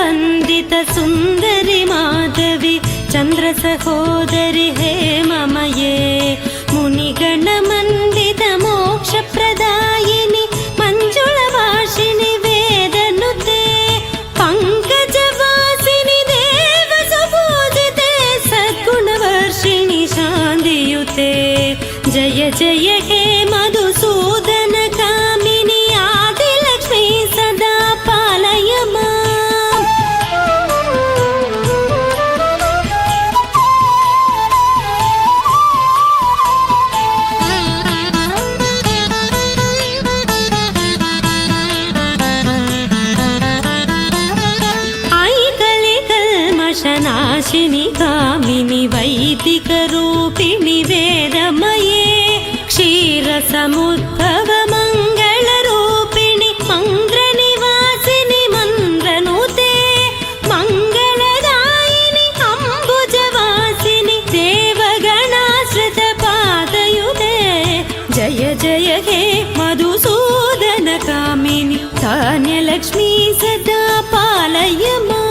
ವಂದಿತ ಸುಂದರಿ ಮಾಧವಿ ಚಂದ್ರ ಸಹೋದರಿ ಹೇಮಮಯೇ ಮುನಿಗಣ ಮಂಡಿತ ಮೋಕ್ಷ ಪ್ರದಾಯಿನಿ ಮಂಜುಳ ವಾಸಿನಿ ವೇದನುತೆ ಪಂಕಜವಾಸಿನಿ ದೇವ ಸುಪೂಜಿತೆ ಸದ್ಗುಣವರ್ಷಿಣಿ ಶಾಂತಿಯುತೆ ಜಯ ಜಯ ಹೇ ಮಧುಸೂದನ ಕಾಮಿನಿ ಆದಿಲಕ್ಷ್ಮೀ ಸದಾ ಪಾಲಯ ಮಾಂ. ಐಕಳಿ ಕಲ್ಮಷನಾಶಿನಿ ಕಾಮಿನಿ ವೈದಿಕ ರೂಪಿಣಿ ವೇದಮಯೇ ಕ್ಷೀರ ಸಮುದ್ಭವ ಮಂಗಳ ರೂಪಿಣಿ ಮಂದ್ರ ನಿವಾಸಿನಿ ಮಂದ್ರನುತೆ ಮಂಗಳದಾಯಿನಿ ಅಂಬುಜವಾಸಿನಿ ದೇವಗಣಾಶ್ರಿತ ಪಾದಯುತೆ ಜಯ ಜಯ ಹೇ ಮಧುಸೂದನ ಕಾಮಿನಿ ಧಾನ್ಯಲಕ್ಷ್ಮೀ ಸದಾ ಪಾಲಯ ಮಾಂ.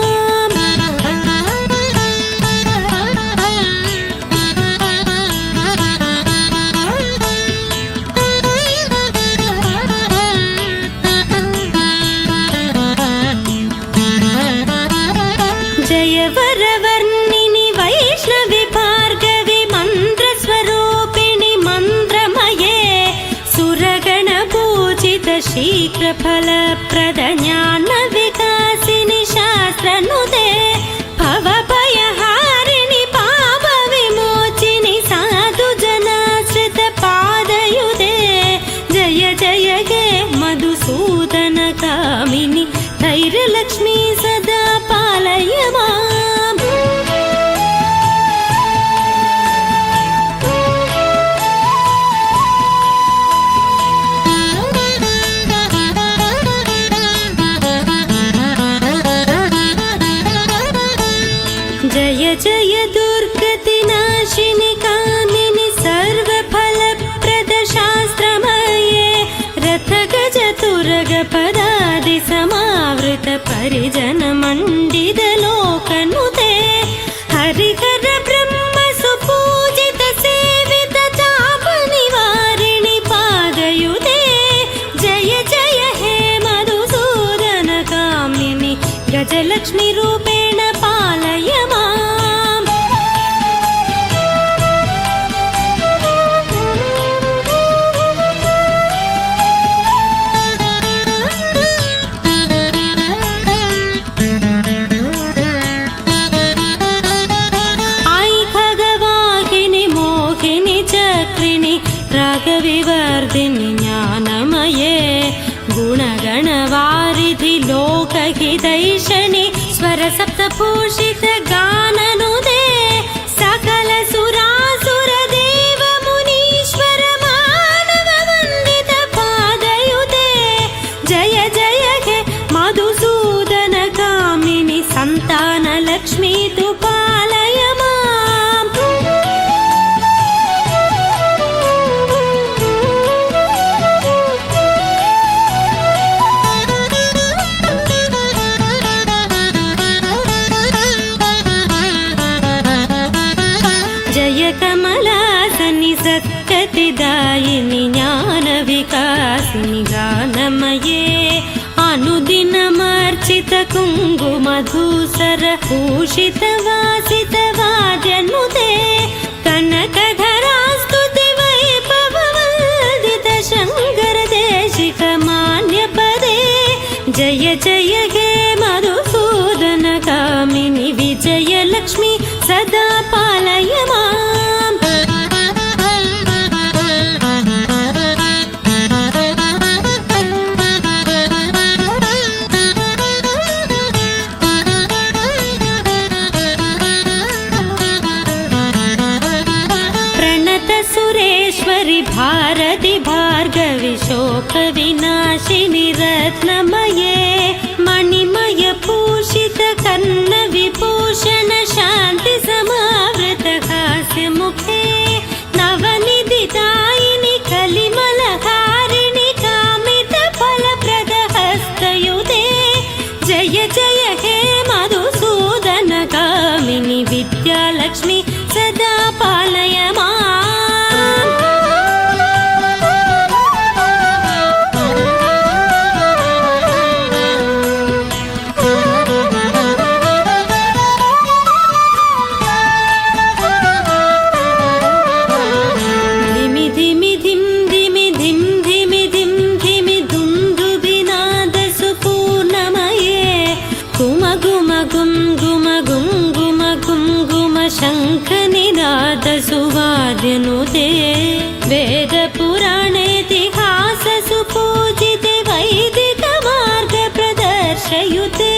जय वरवर्णिनि वैष्णवी भार्गवी मन्त्रस्वरूपिणि मन्त्रमये सुरगण पूजित शीघ्रफलप्रद ज्ञान विकासिनि शास्त्रनुते भवभयहारिणि पापविमोचिनि साधु जनाश्रित पादयुते जय जय हे मधुसूदन कामिनि धैर्यलक्ष्मी सदा पालय मां. जय जय दुर्गति नाशिनि कामिनि सर्वफलप्रद शास्त्रमये रथ गज तुरग पदादि समावृत परिजन मंडित लोकनुते हरिहर ब्रह्म सुपूजित सेवित ताप निवारिणि पादयुते जय जय हे मधुसूदन कामिनि गजलक्ष्मी रूपेण पालय मां. आई खगवाहिनि मोहिनि चक्रिणि रागविवर्धिनि ज्ञानमये गुणगणवारिधि लोकहितैषणि स्वरसप्तभूषित गाननुदे सकल सुरासुर देव मुनीश्वर मानव वन्दित पादयुते जय जय हे मधुसूदन कामिनि संतान लक्ष्मी तु पालय मां. जय कमलासनि सत्कतिदायिनि ज्ञान विकासिनि गानमये अनुदिनमर्चित कुङ्कुमधूसर भूषित वासित वाद्यनुते कनकधरास्तुति वैभववन्दित शङ्कर देशिक मान्यपदे जय जय हे मधुसूदन कामिनि विजयलक्ष्मी सदा पालय मां. प्रणत सुरेश्वरि भारति भार्गवि शोक विनाशिनि रत्नमये मणिमय पूषित कर्ण विभूषण शांति समावृत हास्य मुखे नवनिधिदायिनि कलिमलहारिणि कामित फलप्रद हस्तयुते जय जय हे शङ्खनिनादसुवाद्यनुते वेदपुराणेतिहाससुपूजिते वैदिकमार्गप्रदर्शयुते